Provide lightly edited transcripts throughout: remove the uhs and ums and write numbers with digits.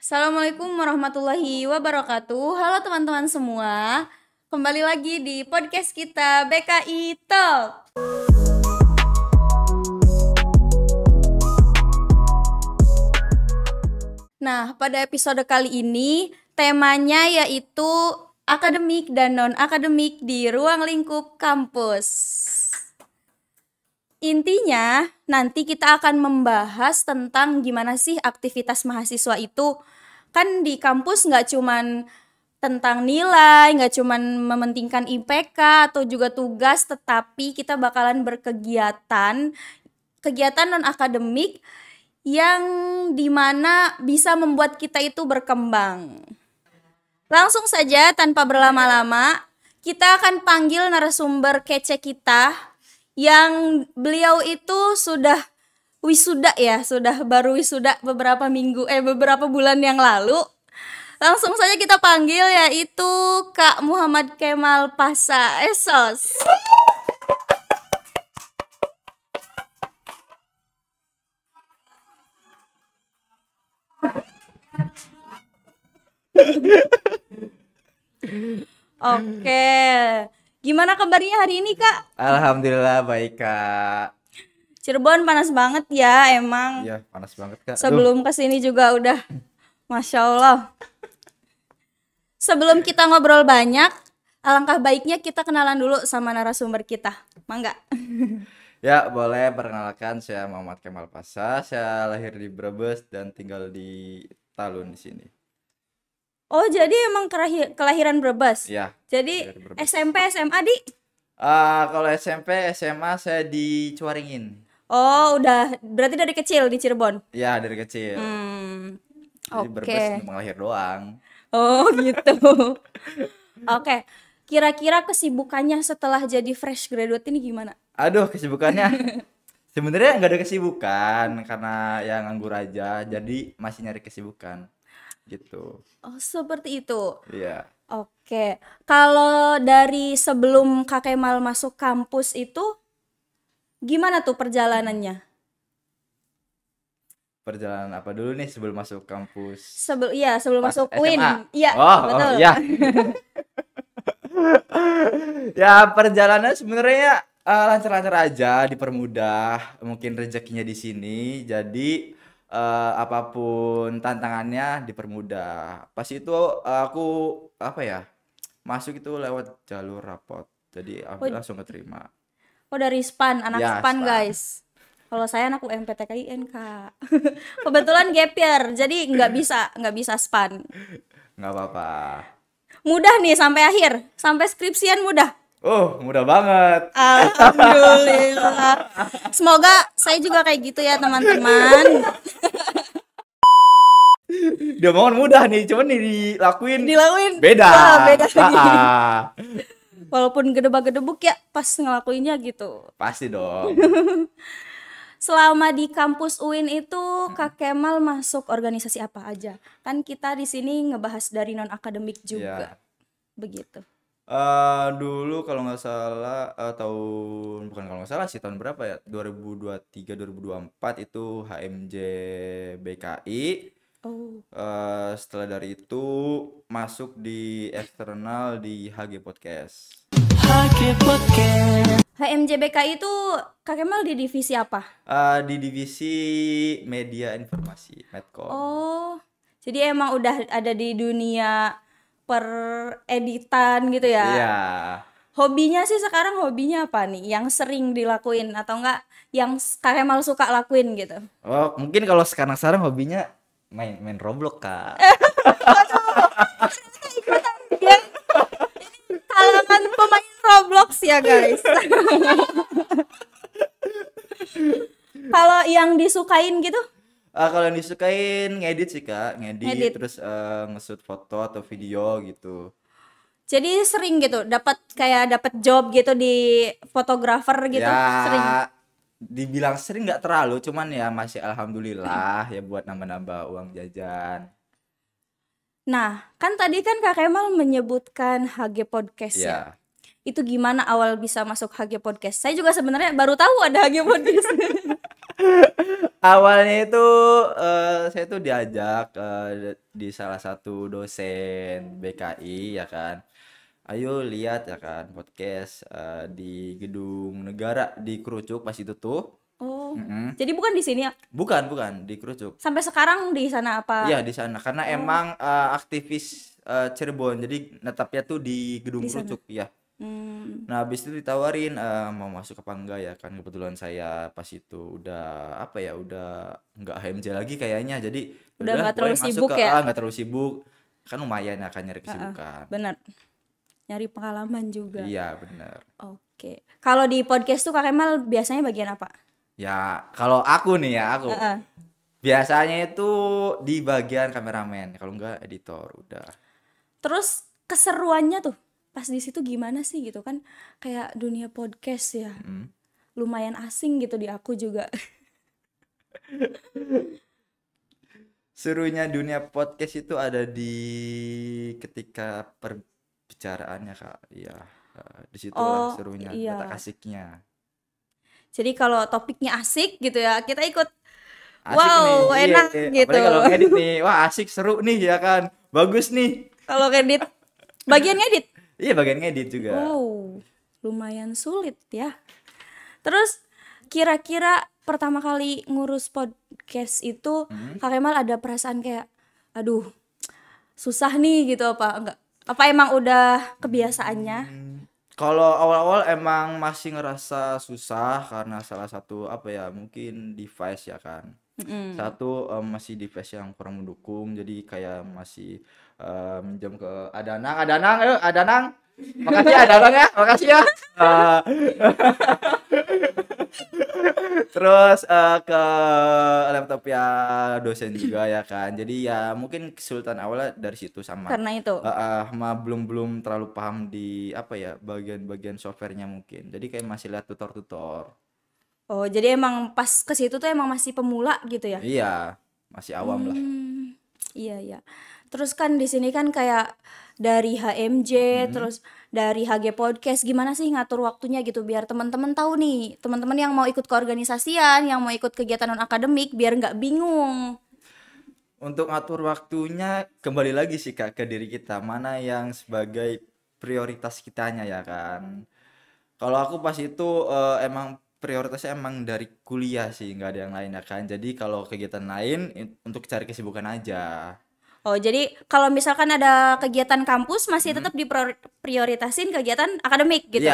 Assalamualaikum warahmatullahi wabarakatuh. Halo teman-teman semua. Kembali lagi di podcast kita BKI Talk. Nah, pada episode kali ini temanya yaitu akademik dan non-akademik di ruang lingkup kampus. Intinya, nanti kita akan membahas tentang gimana sih aktivitas mahasiswa itu. Kan di kampus nggak cuman tentang nilai, nggak cuman mementingkan IPK atau juga tugas, tetapi kita bakalan kegiatan non-akademik yang dimana bisa membuat kita itu berkembang. Langsung saja tanpa berlama-lama, kita akan panggil narasumber kece kita yang beliau itu sudah wisuda ya, sudah baru wisuda beberapa bulan yang lalu. Langsung saja kita panggil yaitu Kak Muhammad Kemal Pasa Esos. Oke. Gimana kabarnya hari ini, Kak? Alhamdulillah baik, Kak. Cirebon panas banget ya emang. Iya, panas banget, Kak. Sebelum kesini juga udah Masya Allah. Sebelum kita ngobrol banyak, alangkah baiknya kita kenalan dulu sama narasumber kita. Mangga. Ya, boleh perkenalkan, saya Muhammad Kemal Pasa. Saya lahir di Brebes dan tinggal di Talun di sini. Oh, jadi emang kelahiran Brebes? Ya. Jadi Lahir di Brebes. SMP, SMA di? Kalau SMP, SMA saya di Cuaringin. Oh, udah berarti dari kecil di Cirebon? Ya, dari kecil. Jadi Oke. Brebes numpang lahir doang. Oh, gitu. Oke. Kira-kira kesibukannya setelah jadi fresh graduate ini gimana? Aduh, kesibukannya. Sebenarnya nggak ada kesibukan karena ya nganggur aja. Jadi masih nyari kesibukan gitu. Oh, seperti itu. Iya. Oke. Kalau dari sebelum Kak Kemal masuk kampus itu gimana tuh perjalanannya? Perjalanan apa dulu nih sebelum masuk kampus? Sebelum Pas masuk SMA. UIN. Iya, betul. Iya. Ya perjalanan sebenarnya lancar-lancar aja, dipermudah. Mungkin rezekinya di sini, jadi apapun tantangannya dipermudah. Pas itu aku masuk itu lewat jalur rapot. Jadi aku Oh, langsung keterima. oh dari SPAN, anak Ya, SPAN SPAN. guys. Kalau saya anak UMPTKIN, Kak. Kebetulan gap year, jadi nggak bisa SPAN. Nggak apa-apa. Mudah nih sampai akhir, sampai skripsian mudah. Mudah banget. Alhamdulillah. Semoga saya juga kayak gitu ya teman-teman. Dia mohon mudah nih, cuman dilakuin Dilakuin beda. wah, beda lagi. Ah, Walaupun gedebak-gedebuk ya pas ngelakuinnya gitu. pasti dong. Selama di kampus UIN itu Kak Kemal masuk organisasi apa aja? Kan kita di sini ngebahas dari non akademik juga. Iya. Begitu. Dulu kalau nggak salah bukan kalau nggak salah sih tahun berapa ya? 2023 2024 itu HMJ BKI. Oh. Setelah dari itu masuk di eksternal di HG Podcast. HMJBK itu Kak Kemal di divisi apa? Di divisi media informasi Medcom. Oh, jadi emang udah ada di dunia pereditan gitu ya? Iya. Hobinya sih sekarang hobinya apa nih? Yang sering dilakuin atau enggak yang Kak Kemal suka lakuin gitu? Oh, mungkin kalau sekarang hobinya main Roblox, Kak. Ya, ini kalangan pemain Roblox ya guys. Kalau yang disukain gitu? Kalau yang disukain ngedit sih, Kak. Ngedit. Terus nge-shoot foto atau video gitu. Jadi sering gitu dapat job gitu di fotografer gitu, Ya, sering. dibilang sering nggak terlalu, cuman ya masih alhamdulillah ya buat nambah-nambah uang jajan. Nah, kan tadi kan Kak Kemal menyebutkan HG Podcast ya. Ya. Itu gimana awal bisa masuk HG Podcast? Saya juga sebenarnya baru tahu ada HG Podcast. Awalnya itu saya tuh diajak di salah satu dosen BKI ya kan. Ayo lihat ya kan podcast di Gedung Negara di Kerucuk pas itu tuh. Oh, Mm-mm. jadi bukan di sini ya? Bukan di Kerucuk. Sampai sekarang di sana Iya apa? di sana karena Oh, emang aktivis Cirebon jadi netapnya tuh di Gedung di sana. Kerucuk ya. Hmm, Nah, habis itu ditawarin mau masuk apa enggak ya kan kebetulan saya pas itu udah apa ya udah nggak HMJ lagi kayaknya jadi ya udah udah nggak boleh terlalu masuk sibuk ke ya? nggak terlalu sibuk kan lumayan ya kan nyari Heeh, kesibukan. benar. Nyari pengalaman juga. Iya bener. Oke. Kalau di podcast tuh Kak Kemal biasanya bagian apa? Ya kalau aku nih ya aku Heeh. biasanya itu di bagian kameramen kalau enggak editor udah. Terus keseruannya tuh pas di situ gimana sih gitu kan? Kayak dunia podcast ya. Mm. Lumayan asing gitu di aku juga. Serunya dunia podcast itu ada di ketika perbicaraannya Kak. Iya, disitulah Oh, serunya, letak iya. asiknya. Jadi kalau topiknya asik gitu ya, kita ikut Asik nih, wow, iya. enak gitu. Apalagi kalau ngedit nih, wah asik seru nih ya kan. Bagus nih. Kalau ngedit, bagian ngedit. Iya bagian ngedit juga. Wow, lumayan sulit ya. Terus kira-kira pertama kali ngurus podcast itu Hmm. Kak Kemal ada perasaan kayak aduh, susah nih gitu apa enggak? Apa emang udah kebiasaannya? Kalau awal-awal emang masih ngerasa susah karena salah satu apa ya mungkin device ya kan. Mm-mm. Satu masih device yang kurang mendukung jadi kayak masih minjem ke Adanang, Adanang, ayo Adanang. Makasih ya Adanang ya, makasih ya. Eh, terus ke laptop ya dosen juga ya kan. Jadi ya mungkin kesulitan awalnya dari situ sama Karena itu. belum belum terlalu paham di apa ya bagian-bagian softwarenya mungkin. Jadi kayak masih lihat tutor-tutor. Oh, jadi emang pas ke situ tuh emang masih pemula gitu ya? Iya, masih awam lah. Iya ya. Terus kan di sini kan kayak dari HMJ, Mm. terus dari HG Podcast, gimana sih ngatur waktunya gitu biar teman-teman tahu nih, teman-teman yang mau ikut keorganisasian, yang mau ikut kegiatan non akademik, biar nggak bingung. Untuk ngatur waktunya kembali lagi sih Kak ke diri kita, mana yang sebagai prioritas kitanya ya kan. Kalau aku pas itu emang prioritasnya emang dari kuliah sih, nggak ada yang lain ya kan. Jadi kalau kegiatan lain untuk cari kesibukan aja. Oh, jadi kalau misalkan ada kegiatan kampus masih Mm. tetap diprioritasin kegiatan akademik Iya, gitu.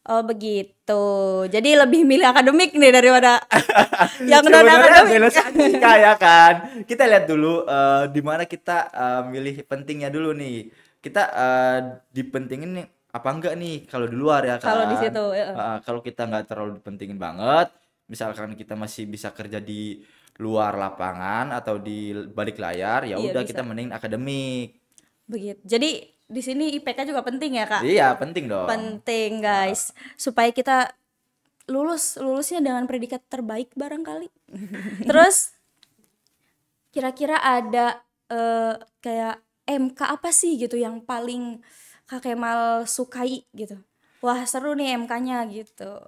Oh, begitu. Jadi lebih milih akademik nih daripada yang non sebenarnya akademik. balance aja sih Kak ya kan. Kita lihat dulu di mana kita milih pentingnya dulu nih. Kita dipentingin nih apa enggak nih kalau di luar ya Kalau di kan. situ, heeh. Kalau kita nggak terlalu dipentingin banget, misalkan kita masih bisa kerja di luar lapangan atau di balik layar, ya Iya udah kita bisa. mending akademik. Begitu. Jadi di sini IPK juga penting ya, Kak? Iya, penting dong. Penting, guys. Supaya kita lulusnya dengan predikat terbaik barangkali. Terus kira-kira ada kayak MK apa sih gitu yang paling Kak Kemal sukai gitu. Wah, seru nih MK-nya gitu.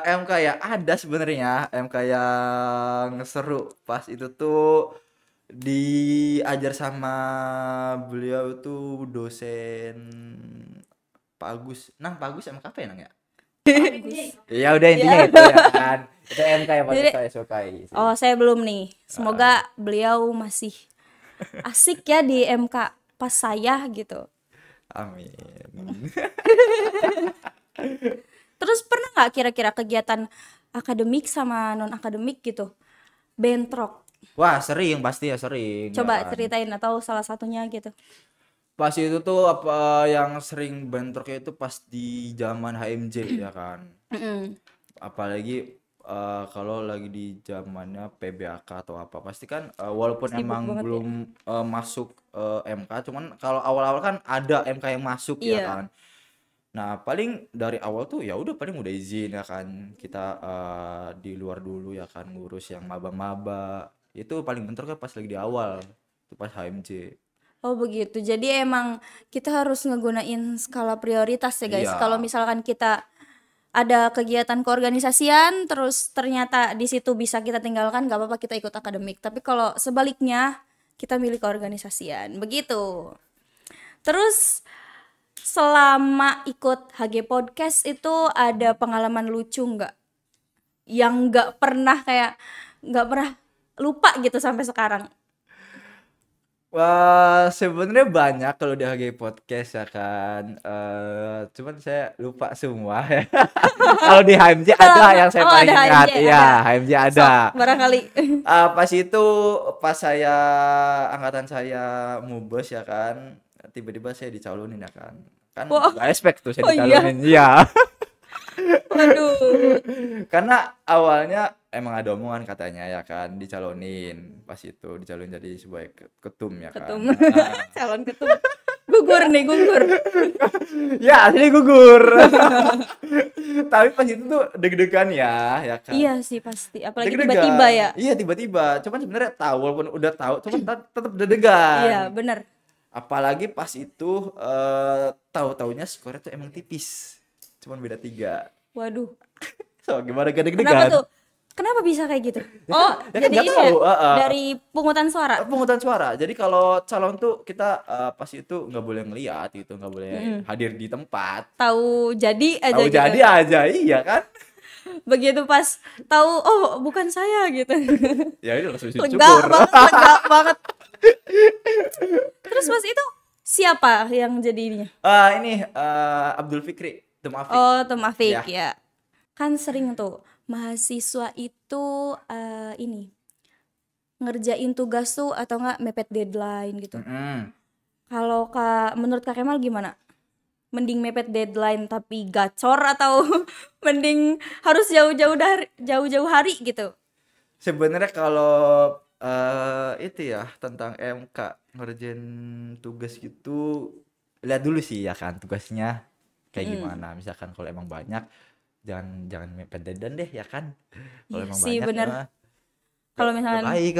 MK ya ada sebenarnya MK yang seru pas itu tuh diajar sama beliau tuh dosen Pak Agus. Nang Pak Agus MK apa ya Nang ya? Bagus. Ya udah intinya Ya. itu ya kan. Itu MK yang paling Jadi, saya sukai sih. oh saya belum nih. Semoga beliau masih asik ya di MK pas saya gitu. Amin. Terus pernah nggak kira-kira kegiatan akademik sama non akademik gitu bentrok? Wah, sering pasti ya sering ya Coba kan. ceritain atau salah satunya gitu. Pas itu tuh apa yang sering bentroknya itu pas di zaman HMJ ya kan. Mm-mm. Apalagi kalau lagi di zamannya PBAK atau apa pasti kan walaupun Sibuk emang banget ya. belum masuk MK cuman kalau awal-awal kan ada MK yang masuk ya Iya. kan. Nah, paling dari awal tuh ya udah paling udah izin ya kan. Kita di luar dulu ya kan ngurus yang maba-maba. Itu paling bentroknya pas lagi di awal. Itu pas HMJ. Oh begitu. Jadi emang kita harus ngegunain skala prioritas ya guys. Kalau Iya. misalkan kita ada kegiatan keorganisasian terus ternyata di situ bisa kita tinggalkan, gak apa-apa kita ikut akademik. Tapi kalau sebaliknya kita milih keorganisasian begitu. Terus selama ikut HG Podcast itu ada pengalaman lucu nggak yang nggak pernah lupa gitu sampai sekarang? Wah, sebenarnya banyak kalau di HG Podcast ya kan. Cuman saya lupa semua ya. Kalau di HMJ ada yang saya paling ada ingat. HMJ, Iya, ada. HMJ ada. Sok, barangkali. Pas saya angkatan saya mubes ya kan, tiba-tiba saya dicalonin ya kan. Kan Wah. gak expect tuh saya Oh iya. dicalonin. Iya. Waduh. Karena awalnya emang ada omongan katanya ya kan dicalonin. Pas itu dicalonin jadi sebagai ketum ya kan. Ketum. Calon ketum. Gugur. Ya asli gugur. Tapi pas itu tuh deg-degan ya kan. Iya sih pasti, apalagi Deg-degan. tiba-tiba ya. Iya tiba-tiba. Cuman sebenarnya tahu walaupun udah tahu, cuman tetap deg-degan. Iya benar. Apalagi pas itu tahu-taunya skornya tuh emang tipis. Cuman beda 3. Waduh. So gimana gak Kenapa deg-degan? tuh? Kenapa bisa kayak gitu? Oh, ya kan jadi nggak ini tahu, ya, dari pungutan suara. Pemungutan suara. Jadi kalau calon tuh kita pas itu nggak boleh ngeliat gitu, nggak boleh hadir di tempat. Tahu jadi aja Tahu gitu. jadi aja, iya kan? Begitu pas tahu oh bukan saya gitu. Ya itu langsung syukur. Lega banget. Terus pas itu siapa yang jadi ininya? Ini Abdul Fikri, Tem Afik. Oh, Tem Afik Ya. ya. Kan sering tuh mahasiswa itu ini ngerjain tugas tuh atau enggak mepet deadline gitu. Kalau menurut Kak Kemal gimana? Mending mepet deadline tapi gacor atau mending harus jauh-jauh hari gitu? Sebenarnya kalau itu ya tentang MK ngerjain tugas gitu, lihat dulu sih ya kan tugasnya kayak gimana. Misalkan kalau emang banyak jangan mepet deadline deh ya kan. Kalau Iya emang sih, banyak bener. Kalau misalnya baik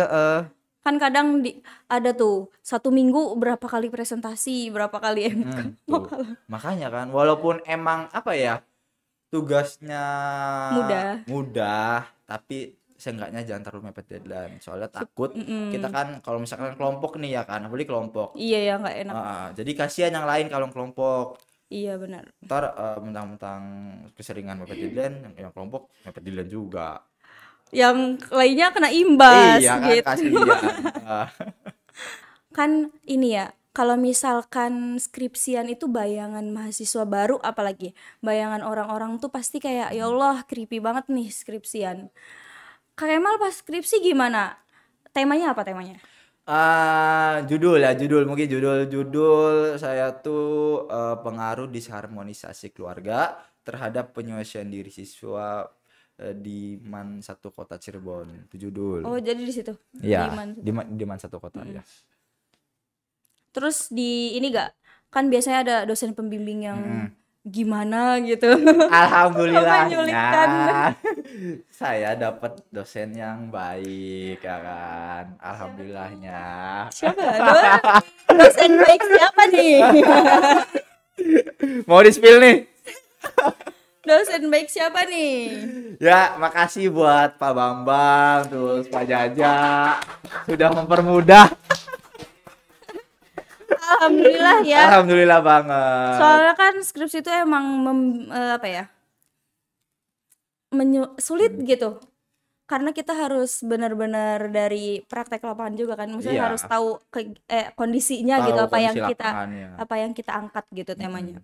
kan kadang ada tuh 1 minggu berapa kali presentasi, berapa kali MK. tuh. Makanya kan walaupun emang apa ya tugasnya mudah tapi seenggaknya jangan terlalu mepet deadline. Soalnya takut kita kan kalau misalkan kelompok nih ya kan, apalagi kelompok. Iya ya nggak enak. Jadi kasihan yang lain kalau kelompok. Iya benar. Ntar mentang-mentang keseringan mepet deadline, yang kelompok mepet deadline juga. Yang lainnya kena imbas Iya kan, gitu. kasihan. Kan ini ya, kalau misalkan skripsian itu bayangan mahasiswa baru apalagi bayangan orang-orang tuh pasti kayak ya Allah creepy banget nih skripsian. Kak Kemal pas skripsi gimana? Temanya apa temanya? Mungkin judul saya tuh pengaruh disharmonisasi keluarga terhadap penyelesaian diri siswa di MAN 1 Kota Cirebon. Itu judul. Oh, jadi di situ. Iya, Di di MAN 1 Kota ya. Terus di ini gak? Kan biasanya ada dosen pembimbing yang gimana gitu. Alhamdulillahnya saya dapat dosen yang baik ya kan. Alhamdulillahnya. Siapa? Dosen baik siapa nih? Mau di-spill nih? Dosen baik siapa nih? Ya, makasih buat Pak Bambang, terus Pak Jaja sudah mempermudah. Alhamdulillah ya. Alhamdulillah banget. Soalnya kan skripsi itu emang sulit gitu. Karena kita harus benar-benar dari praktek lapangan juga kan. Maksudnya harus tahu kondisinya Tahu gitu kondisi lapangannya. apa yang kita angkat gitu temanya.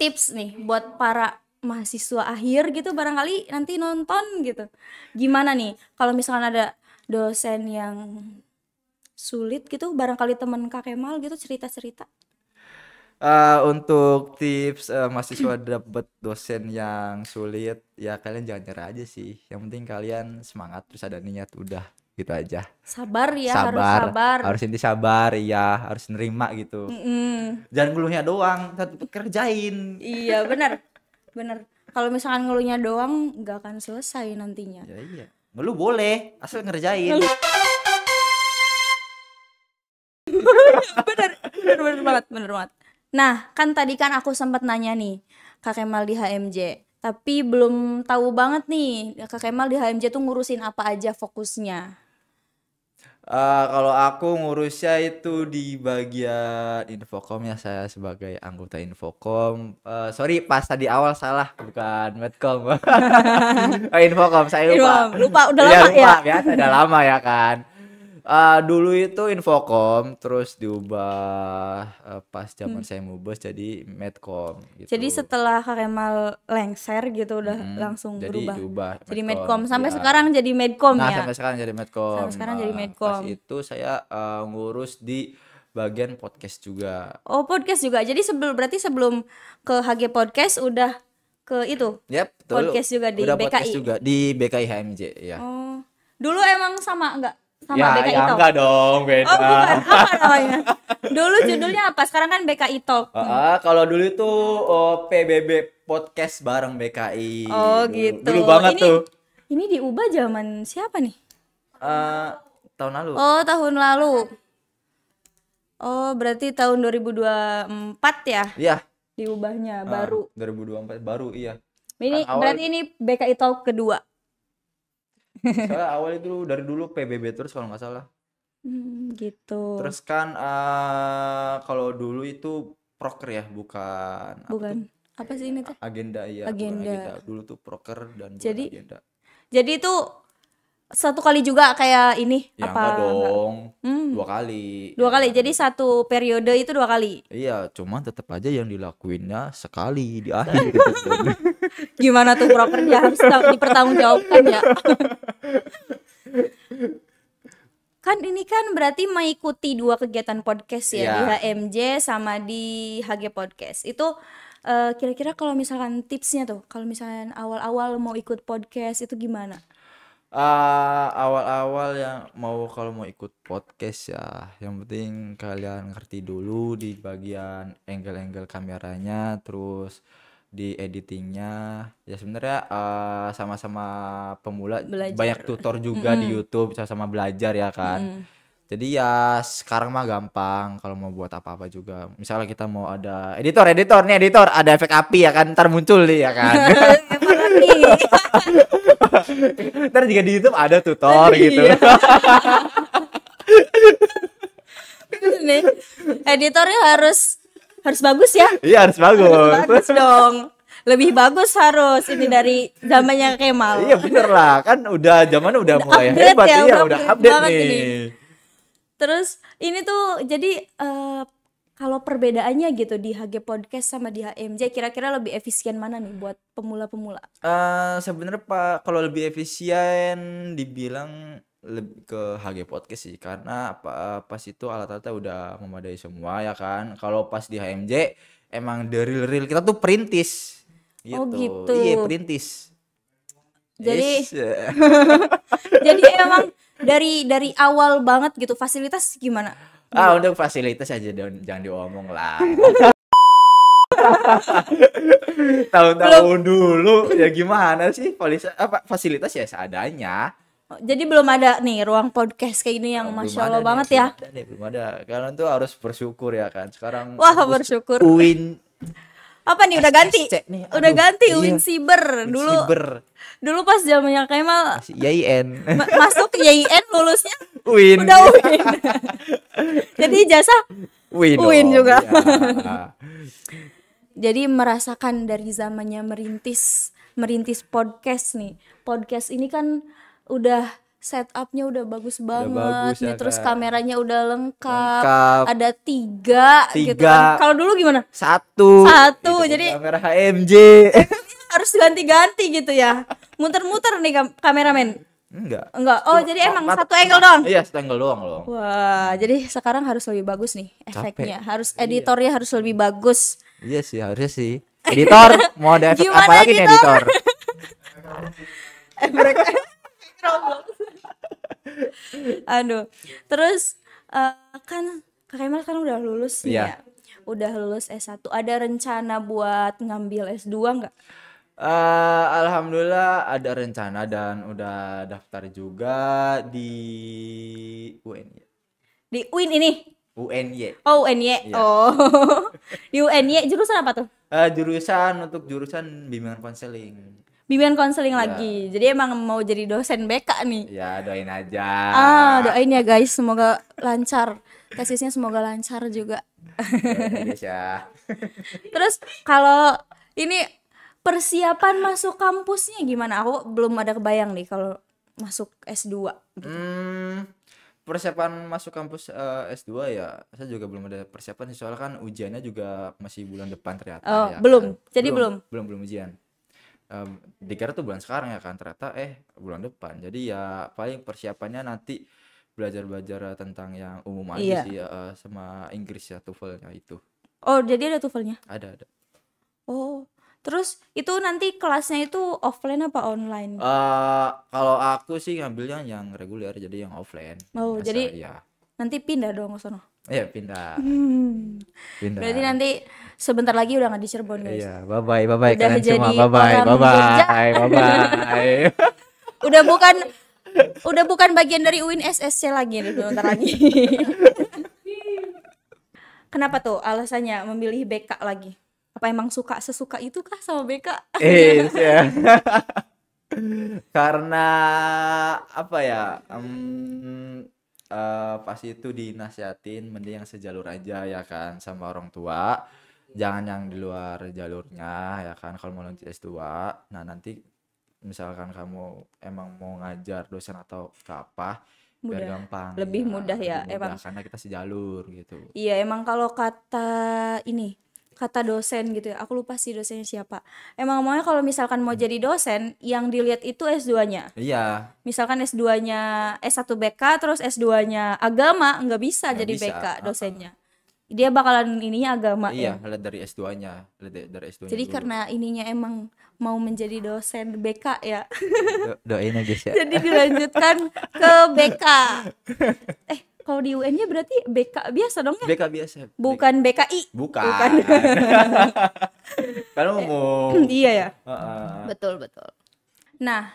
Tips nih buat para mahasiswa akhir gitu barangkali nanti nonton gitu. Gimana nih kalau misalkan ada dosen yang sulit gitu, barangkali teman Kak Kemal gitu cerita-cerita. Untuk tips mahasiswa dapat dosen yang sulit, ya kalian jangan nyerah aja sih. Yang penting kalian semangat terus ada niat, udah gitu aja. Sabar ya, harus sabar. Harus inti sabar, ya harus nerima gitu. Jangan ngeluhnya doang, tetap kerjain. Iya benar. Kalau misalkan ngeluhnya doang nggak akan selesai nantinya. Ya iya, ngeluh boleh, asal ngerjain. bener banget. Nah, kan tadi kan aku sempat nanya nih, Kak Kemal di HMJ. Tapi belum tahu banget nih, Kak Kemal di HMJ tuh ngurusin apa aja fokusnya. Kalau aku ngurusnya itu di bagian Infokom ya, saya sebagai anggota Infokom. Sorry pas tadi awal salah, bukan Medcom. Infokom, saya lupa. Lupa, udah Iya lama lupa, ya? biasa udah lama ya kan. Dulu itu Infokom, terus diubah pas zaman saya mubes jadi Medcom Jadi gitu. setelah Kak Kemal lengser gitu udah langsung Jadi berubah diubah jadi Medcom, Medcom. Sampai ya. sekarang jadi Medcom Nah, ya? sampai sekarang jadi Medcom. Sampai sekarang jadi Pas Medcom. itu saya ngurus di bagian podcast juga. Oh, podcast juga. Jadi berarti sebelum ke HG Podcast udah ke itu Yap, betul. podcast juga di Udah podcast BKI. juga di BKI HMJ ya. Oh, dulu emang sama enggak? Sama Ya, BKI ya Talk? enggak dong, beda. Oh, bukan. Apa namanya? Dulu judulnya apa? Sekarang kan BKI Talk. Kalau dulu itu PBB podcast bareng BKI. Oh, Dulu, gitu. dulu banget Ini tuh. ini diubah zaman siapa nih? Eh, tahun lalu. Oh, tahun lalu. Oh, berarti tahun 2024 ya Iya, diubahnya baru. 2024 baru iya. Ini Kan awal berarti ini BKI Talk kedua. soalnya awal itu dari dulu PBB terus kalau nggak salah. Gitu. Terus kan kalau dulu itu proker ya, bukan apa tuh? Bukan. Apa sih ini tuh? Agenda ya, bukan Agenda. agenda. Dulu tuh proker dan bukan Jadi agenda. Jadi itu satu kali juga kayak ini Ya apa enggak enggak? dong. Dua kali. Dua ya kali. kan? Jadi satu periode itu 2 kali. Iya, cuman tetap aja yang dilakuinnya sekali di akhir gitu. Gimana tuh propernya harus dipertanggungjawabkan ya? Kan ini kan berarti mengikuti 2 kegiatan podcast ya, Iya. di HMJ sama di HG Podcast. Itu kira-kira kalau misalkan tipsnya tuh, kalau misalkan awal-awal mau ikut podcast itu gimana? Awal-awal yang kalau mau ikut podcast ya, yang penting kalian ngerti dulu di bagian angle-angle kameranya, terus di editingnya. Ya sebenarnya sama-sama pemula, Belajar. banyak tutor juga di YouTube, sama-sama belajar ya kan. Jadi ya sekarang mah gampang kalau mau buat apa-apa juga. Misalnya kita mau ada editor ada efek api ya kan, ntar muncul nih ya kan. Emang nih. Ntar juga di YouTube ada tutor gitu. Iya. Nih, editornya harus bagus ya. Iya harus bagus. Bagus dong. Lebih bagus harus ini dari zamannya Kemal. Iya bener lah, kan udah zamannya udah mulai upgrade hebat ya, iya, udah udah upgrade update banget nih. ini. Terus ini tuh jadi kalau perbedaannya gitu di HG Podcast sama di HMJ kira-kira lebih efisien mana nih buat pemula-pemula? Sebenarnya Pak kalau lebih efisien dibilang lebih ke HG Podcast sih, karena pas itu alat-alatnya udah memadai semua ya kan. Kalau pas di HMJ emang the real kita tuh perintis gitu. Oh, gitu. Iya perintis. Jadi Yes. jadi emang dari awal banget gitu fasilitas gimana? Untuk fasilitas aja jangan diomong lah. Tahun-tahun dulu ya gimana sih fasilitas ya seadanya. Jadi belum ada nih ruang podcast kayak ini yang Masya Allah banget ya. Belum ada. Kalian tuh harus bersyukur ya kan. Sekarang Wah, bersyukur. UIN Apa nih udah ganti? SSC nih, Udah aduh, ganti iya. UIN Siber. Dulu pas zamannya Kemal YIN masuk YIN lulusnya UIN. udah UIN. Jadi jasa UIN UIN dong, juga. iya. Jadi merasakan dari zamannya merintis podcast nih. Podcast ini kan udah setupnya udah bagus banget bagus nih, ya terus kan. kameranya udah lengkap. Lengkap. Ada 3 gitu kan. Kalau dulu gimana? Satu, Satu, itu jadi- kamera HMJ. Harus ganti-ganti gitu ya. Muter-muter nih kameramen. Enggak. Enggak. Oh, Cuma jadi emang empat- satu angle doang. Iya, satu angle doang loh. Wah, jadi sekarang harus lebih bagus nih efeknya. Harus editornya harus lebih bagus. Iya sih, harusnya sih. Editor, mau ada efek Gimana apa lagi nih editor? editor? Mereka Aduh. Terus kan Kak Kemal kan udah lulus nih Iya. ya. Udah lulus S1. Ada rencana buat ngambil S2 enggak? Alhamdulillah ada rencana dan udah daftar juga di UNY. Di UIN ini. UNY. Oh, UNY. Iya. Oh. Di UNY jurusan apa tuh? Untuk jurusan bimbingan konseling. Bimbingan konseling Ya, lagi. Jadi emang mau jadi dosen BK nih. ya doain aja. Doain ya guys, semoga lancar. Tesisnya semoga lancar juga. Doain aja ya. Terus kalau ini persiapan masuk kampusnya gimana? Aku belum ada kebayang nih kalau masuk S2. Persiapan masuk kampus S2 ya, saya juga belum ada persiapan sih, soalnya kan ujiannya juga masih bulan depan ternyata Oh, ya belum. kan. Jadi belum. Belum ujian. Dikira tuh bulan sekarang ya kan, ternyata bulan depan. Jadi ya paling persiapannya nanti belajar tentang yang umum aja Iya. sih, sama Inggris ya, TOEFL-nya itu. Oh, jadi ada TOEFL-nya. Ada. Oh. Terus itu nanti kelasnya itu offline apa online? Kalau aku sih ngambilnya yang reguler, jadi yang offline. Oh, Biasa jadi ya. nanti pindah dong ke sono. Iya, pindah. Berarti nanti sebentar lagi udah nggak di Cirebon guys. Iya, bye Udah kalian jadi semua. Bye orang Jogja. bye. Udah bukan bagian dari UIN SSC lagi nih sebentar lagi. Kenapa tuh alasannya memilih BK lagi? Apa emang sesuka itu kah sama BK? Ya. Karena apa ya? Pas itu dinasihatin mending yang sejalur aja ya kan sama orang tua. Jangan yang di luar jalurnya ya kan, kalau mau lanjut S2. Nah, nanti misalkan kamu emang mau ngajar dosen atau ke apa, biar Mudah. gampang Lebih ya, mudah ya, lebih emang. mudah karena kita sejalur gitu. Iya, emang kalau kata dosen gitu ya. Aku lupa sih dosennya siapa. Emang maunya kalau misalkan mau jadi dosen, yang dilihat itu S2-nya. Iya, Misalkan S2-nya S1 BK terus S2-nya agama, nggak bisa nggak jadi bisa. BK dosennya. Dia bakalan ininya agama Iya, ya. lihat dari S2-nya, dari S2-nya Jadi dulu. karena ininya emang mau menjadi dosen BK ya. Doain aja guys ya. Jadi dilanjutkan ke BK. Kalau di UN-nya berarti BK biasa dong ya? BK biasa. Bukan BKI. Bukan. Kan umum. Iya ya. Heeh. Betul. Nah,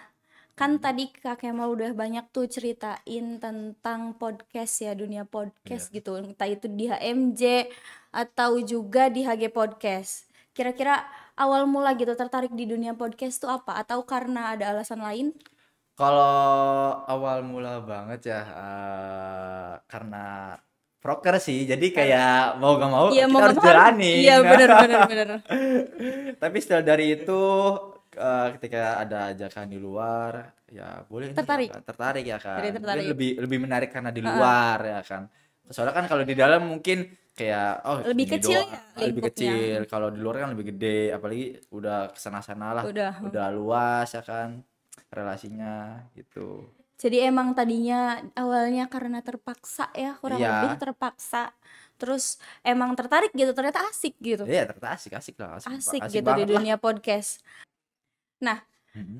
kan tadi Kak Kemal udah banyak tuh ceritain tentang podcast ya, dunia podcast gitu. Entah itu di HMJ atau juga di HG Podcast. Kira-kira awal mula gitu tertarik di dunia podcast tuh apa? Atau karena ada alasan lain? Kalau awal mula banget ya, karena proker sih. Jadi kayak mau gak mau Iya, kita mau harus nggak mau. jalanin. Iya, bener. Tapi setelah dari itu, ketika ada ajakan di luar, ya boleh nih ya Tertarik. kan, tertarik ya kan. Jadi tertarik. Mungkin lebih menarik karena di luar ya kan. Soalnya kan kalau di dalam mungkin kayak Lebih ini kecil doang, ya lebih lingkupnya. kecil. Kalau di luar kan lebih gede, apalagi udah kesana-sana lah, udah luas ya kan relasinya gitu. Jadi emang tadinya awalnya karena terpaksa ya, kurang Iya. lebih terpaksa. Terus emang tertarik gitu, ternyata asik gitu. Iya, ternyata asik lah, Asik asik gitu di banget lah. dunia podcast. Nah,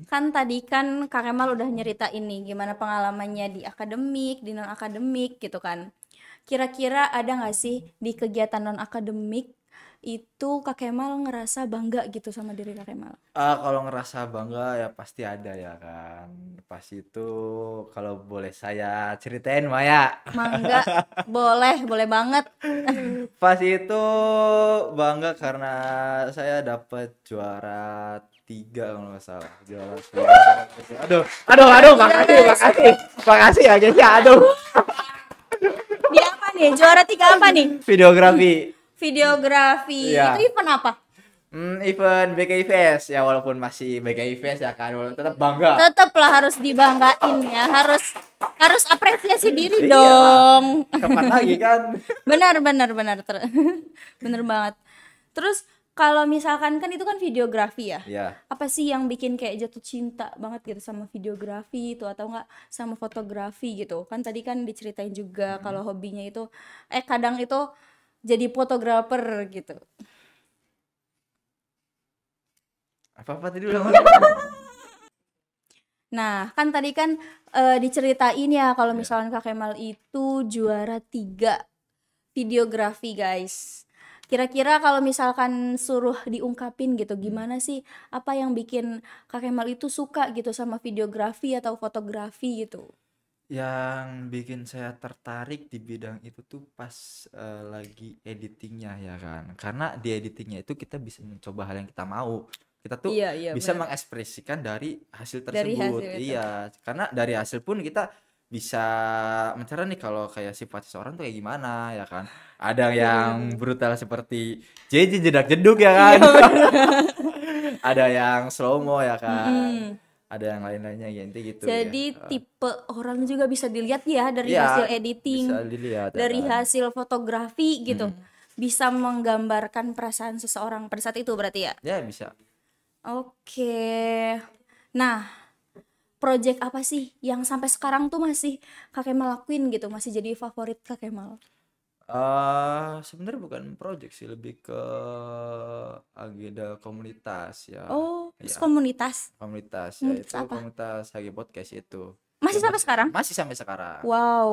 kan tadi kan Kak Kemal udah nyerita ini gimana pengalamannya di akademik, di non akademik gitu kan. Kira-kira ada nggak sih di kegiatan non akademik itu Kak Kemal ngerasa bangga gitu sama diri Kak Kemal? Kalau ngerasa bangga ya pasti ada ya kan. Pas itu kalau boleh saya ceritain Maya. Mangga, boleh banget. Pas itu bangga karena saya dapat juara 3 kalau nggak salah. Juara 3. Aduh, makasih ya guys ya. Aduh. Di apa nih? Juara 3 apa nih? Videografi. Iya. Itu event apa? Event BKI Fest ya, walaupun masih BKI Fest ya kan, walaupun tetap bangga. Tetaplah harus dibanggain ya. Harus apresiasi diri Iya, dong. Kapan lagi kan? Benar. Bener banget. Terus kalau misalkan kan itu kan videografi ya. Iya. Apa sih yang bikin kayak jatuh cinta banget gitu sama videografi itu atau enggak sama fotografi gitu? Kan tadi kan diceritain juga kalau hobinya itu kadang itu jadi fotografer gitu. Apa tadi ulang? Nah, kan tadi kan diceritain ya kalau misalkan Kak Kemal itu juara 3 videografi, guys. Kira-kira kalau misalkan suruh diungkapin gitu, gimana sih apa yang bikin Kak Kemal itu suka gitu sama videografi atau fotografi gitu? Yang bikin saya tertarik di bidang itu tuh pas lagi editingnya ya kan. Karena di editingnya itu kita bisa mencoba hal yang kita mau. Kita tuh Iya, iya bisa benar. mengekspresikan dari hasil Dari hasil tersebut. itu. Iya, karena dari hasil pun kita bisa mencerna nih kalau kayak sifat seseorang tuh kayak gimana ya kan. Ada yang Bener-bener. brutal seperti JJ jedak jeduk ya Iya kan. benar. Ada yang slow mo ya kan. Mm-mm. Ada yang lain-lainnya gitu ya. Jadi tipe orang juga bisa dilihat ya dari Iya, hasil bisa editing, dilihat ya dari kan. hasil fotografi gitu. Mm-mm. Bisa menggambarkan perasaan seseorang pada saat itu berarti ya. Ya bisa. Oke. Nah, project apa sih yang sampai sekarang tuh masih Kak Kemal lakuin gitu, masih jadi favorit Kak Kemal? Sebenarnya bukan project sih, lebih ke agenda komunitas ya. Oh, Ya, komunitas. komunitas ya Komunitas itu apa? komunitas HG Podcast itu. Masih Yang sampai sekarang? masih sampai sekarang. Wow.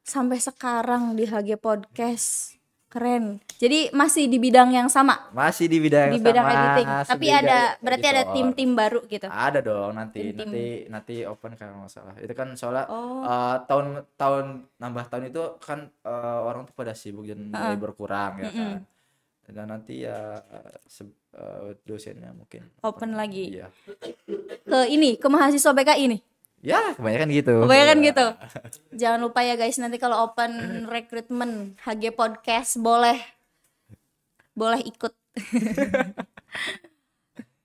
Sampai sekarang di HG Podcast. Keren. Jadi masih di bidang yang sama, Masih di bidang di yang bidang sama editing. Tapi sebagai ada berarti ada editor. tim-tim baru gitu. Ada dong, nanti Tim-tim. nanti nanti open kalau nggak salah. Itu kan soalnya Oh, tahun tahun nambah tahun itu kan orang tuh pada sibuk dan mulai heeh. berkurang ya kan. Mm-mm. Dan nanti ya dosennya mungkin open. Open lagi. Iya. Ke mahasiswa BKI nih. Ya, kebanyakan gitu. Kebanyakan Iya. gitu. Jangan lupa ya guys, nanti kalau open recruitment HG Podcast boleh ikut.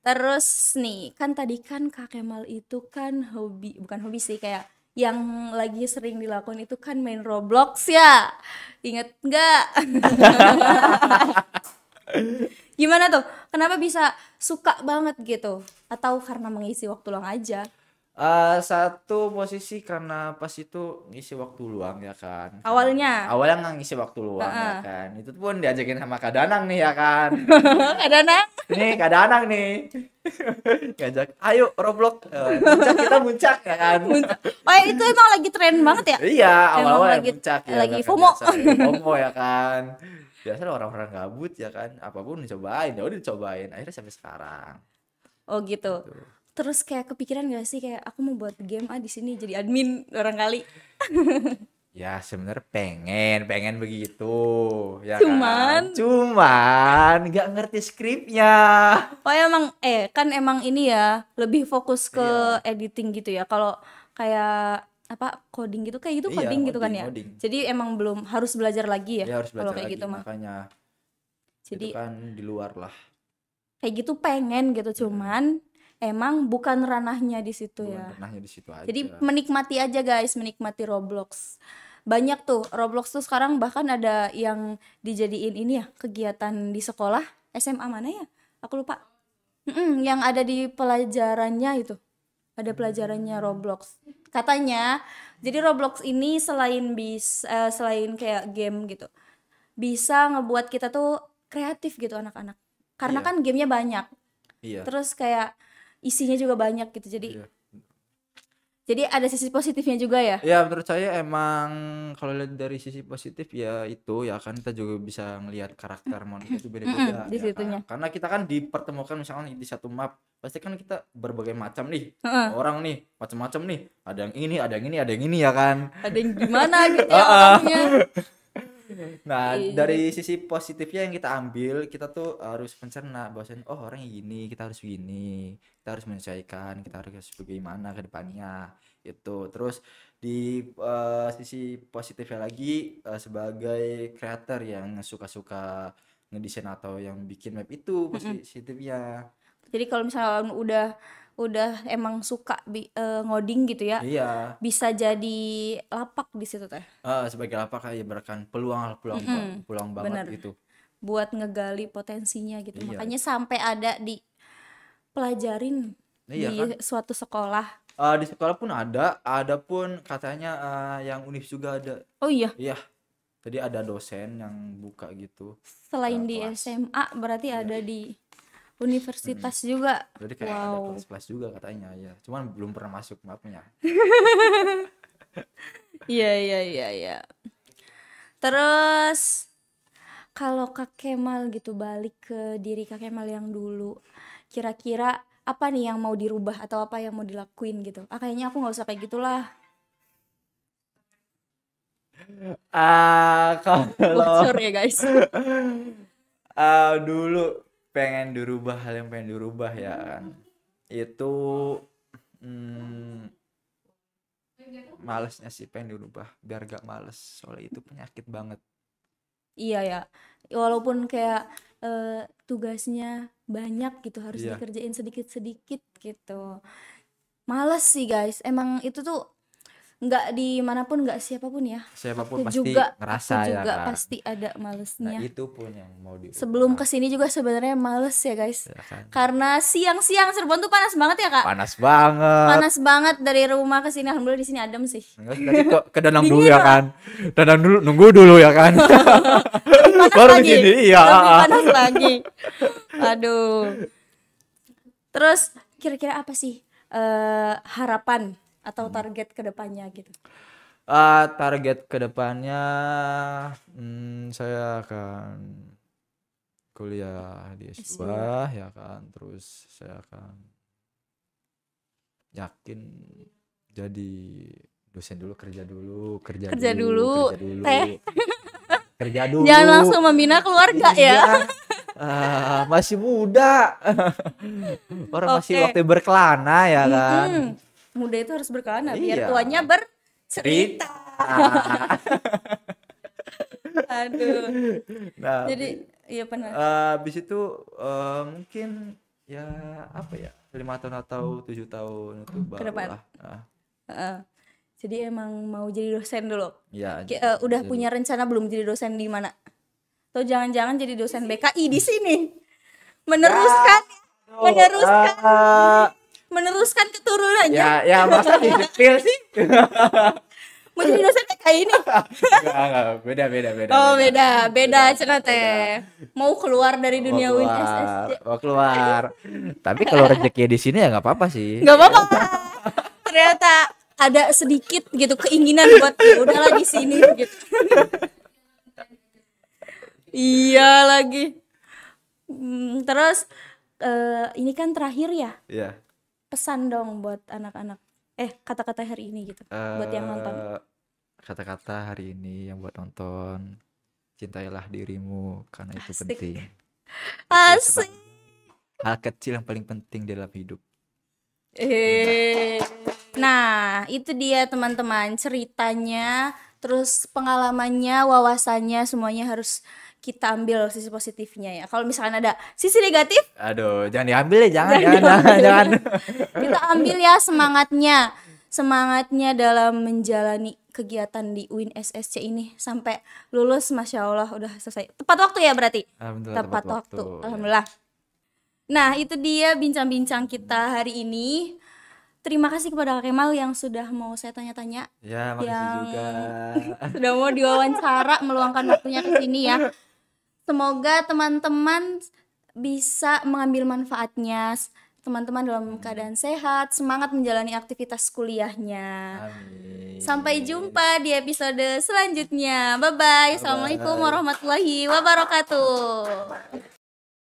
Terus nih, kan tadi kan Kak Kemal itu kan bukan hobi sih, kayak yang lagi sering dilakukan itu kan main Roblox ya. Ingat nggak? Gimana tuh? Kenapa bisa suka banget gitu? Atau karena mengisi waktu luang aja? Satu posisi karena pas itu ngisi waktu luang ya kan. Awalnya. Awalnya nggak ngisi waktu luang ya Heeh. kan. Itu pun diajakin sama Kak Danang nih ya kan. Kadang Nih Kak Danang nih. Ngajak, ayo Roblox, muncak kita muncak ya kan. oh itu emang lagi tren banget ya? Iya, Emang awal-awal lagi muncak ya lagi nggak kan FOMO. biasa ya, FOMO ya kan. Biasa orang-orang gabut ya kan, apapun dicobain, ya udah dicobain. Akhirnya sampai sekarang. Oh gitu. Gitu. Terus kayak kepikiran gak sih kayak aku mau buat game di sini jadi admin barangkali. Ya sebenarnya pengen begitu, ya kan. Cuman Cuman nggak ngerti skripnya. oh emang kan emang ini ya lebih fokus ke Iya, editing gitu ya. Kalau kayak apa coding gitu kayak gitu iya coding gitu kan ngoding, ya. ngoding. Jadi emang belum harus belajar lagi ya Ya harus kalau belajar kayak lagi, gitu mah. makanya itu Jadi kan di luar lah. kayak gitu pengen gitu cuman emang bukan ranahnya di situ Bukan ya. pernahnya di situ Jadi aja. menikmati aja guys, menikmati Roblox. Banyak tuh Roblox tuh sekarang bahkan ada yang dijadiin ini ya kegiatan di sekolah SMA mana ya? Aku lupa. Yang ada di pelajarannya itu. Ada pelajarannya Roblox. Katanya, jadi Roblox ini selain kayak game gitu, bisa ngebuat kita tuh kreatif gitu anak-anak. Karena Iya, kan gamenya banyak. iya, Terus kayak isinya juga banyak gitu. Jadi iya. jadi ada sisi positifnya juga ya. Ya menurut saya emang kalau lihat dari sisi positif ya itu ya kan kita juga bisa ngelihat karakter manusia itu beda-beda Di ya kan. situnya. Karena kita kan dipertemukan misalkan di satu map, pasti kan kita berbagai macam nih Heeh. orang nih, macam-macam nih. Ada yang ini, ada yang ini, ada yang ini ya kan. Ada yang gimana gitu ya Heeh. orangnya. Nah, Iya. dari sisi positifnya yang kita ambil, kita tuh harus mencerna bahwasanya oh orangnya gini, kita harus begini, kita harus menyesuaikan, kita harus bagaimana ke depannya. Itu. Terus di sisi positifnya lagi sebagai creator yang suka-suka ngedesain atau yang bikin map itu positifnya. Jadi kalau misalnya udah emang suka ngoding gitu ya, Iya, bisa jadi lapak di situ teh. sebagai apa kayak ibaratkan peluang peluang peluang banget Bener. gitu. Buat ngegali potensinya gitu. Iya. Makanya sampai ada di pelajarin Iya kan? di suatu sekolah. Di sekolah pun ada pun katanya yang univ juga ada. Oh iya, Iya, jadi ada dosen yang buka gitu selain di kelas. SMA berarti Iya. ada di universitas juga. Jadi kayak ada Wow. kelas-kelas juga katanya ya. Cuman belum pernah masuk mapnya. Iya, iya, iya, iya. Terus kalau Kak Kemal gitu balik ke diri Kak Kemal yang dulu, kira-kira apa nih yang mau dirubah atau apa yang mau dilakuin gitu? Kayaknya aku nggak usah kayak gitulah. Kalau Bocor ya guys. dulu pengen dirubah, hal yang pengen dirubah ya kan. Itu mm, malesnya sih pengen dirubah biar gak males. Soalnya itu penyakit banget. Iya ya, walaupun kayak tugasnya banyak gitu harus Iya, dikerjain sedikit-sedikit gitu. Males sih guys, emang itu tuh nggak dimanapun nggak siapapun ya. siapapun Aku pasti juga, ngerasa aku ya juga kan. pasti ada Nah, malesnya. itu pun yang mau Sebelum dirubah kesini juga sebenarnya males ya guys, ya kan. karena siang-siang Cirebon tuh panas banget ya kak. Panas banget. Panas banget dari rumah ke sini, alhamdulillah di sini adem sih. Enggak sih, tadi ke Danang dulu Dingin ya lah. kan. Danang dulu, nunggu dulu ya kan. Lebih panas Baru di lagi, sini, iya. lebih panas lagi. Aduh. Terus kira-kira apa sih harapan atau target kedepannya gitu? Target kedepannya, saya akan kuliah di S2 S2. ya kan. Terus saya akan yakin jadi dosen dulu, kerja dulu, kerja Kerja dulu, dulu, kerja dulu, teh. kerja Jangan dulu. langsung membina keluarga ya. Iya, masih muda. Orang masih Oke. waktu berkelana ya kan. Mm-mm. Muda itu harus berkelana biar Iya. tuanya bercerita. Cerita. Aduh. Nah, Jadi iya benar. habis itu mungkin ya apa ya, 5 tahun atau 7 tahun itu Ke depan. barulah. Heeh. Jadi emang mau jadi dosen dulu. Ya Udah jadi punya rencana belum jadi dosen di mana? Atau jangan-jangan jadi dosen BKI di sini? Meneruskan, meneruskan, eh, meneruskan keturunannya. ya masa di depil sih. Mau jadi dosen BKI ini? Enggak, beda Oh beda cenah teh. Mau keluar dari mau dunia Win keluar SSC. mau keluar tapi kalau rezeki di sini ya nggak apa-apa sih. Nggak apa-apa. Ternyata ada sedikit gitu keinginan buat ya udahlah di sini gitu. Iya lagi. Terus ini kan terakhir ya. Ya, Pesan dong buat anak-anak. Kata-kata hari ini gitu. Buat yang nonton. kata-kata hari ini yang buat nonton, cintailah dirimu karena itu Asik. penting. Asik. Hal kecil yang paling penting dalam hidup. Nah, itu dia teman-teman ceritanya, terus pengalamannya, wawasannya semuanya harus kita ambil sisi positifnya ya. Kalau misalkan ada sisi negatif, Aduh, jangan diambil ya, jangan. kita ambil ya semangatnya dalam menjalani kegiatan di UIN SSC ini sampai lulus, masya Allah udah selesai. Tepat waktu ya berarti. Alhamdulillah Tepat waktu. ya. Alhamdulillah. Nah, itu dia bincang-bincang kita hari ini. Terima kasih kepada Kak Kemal yang sudah mau saya tanya-tanya, Ya, makasih yang juga. sudah mau diwawancara meluangkan waktunya ke sini ya. Semoga teman-teman bisa mengambil manfaatnya. Teman-teman dalam keadaan sehat, semangat menjalani aktivitas kuliahnya. Amin. Sampai jumpa di episode selanjutnya. Bye-bye. Assalamualaikum warahmatullahi wabarakatuh.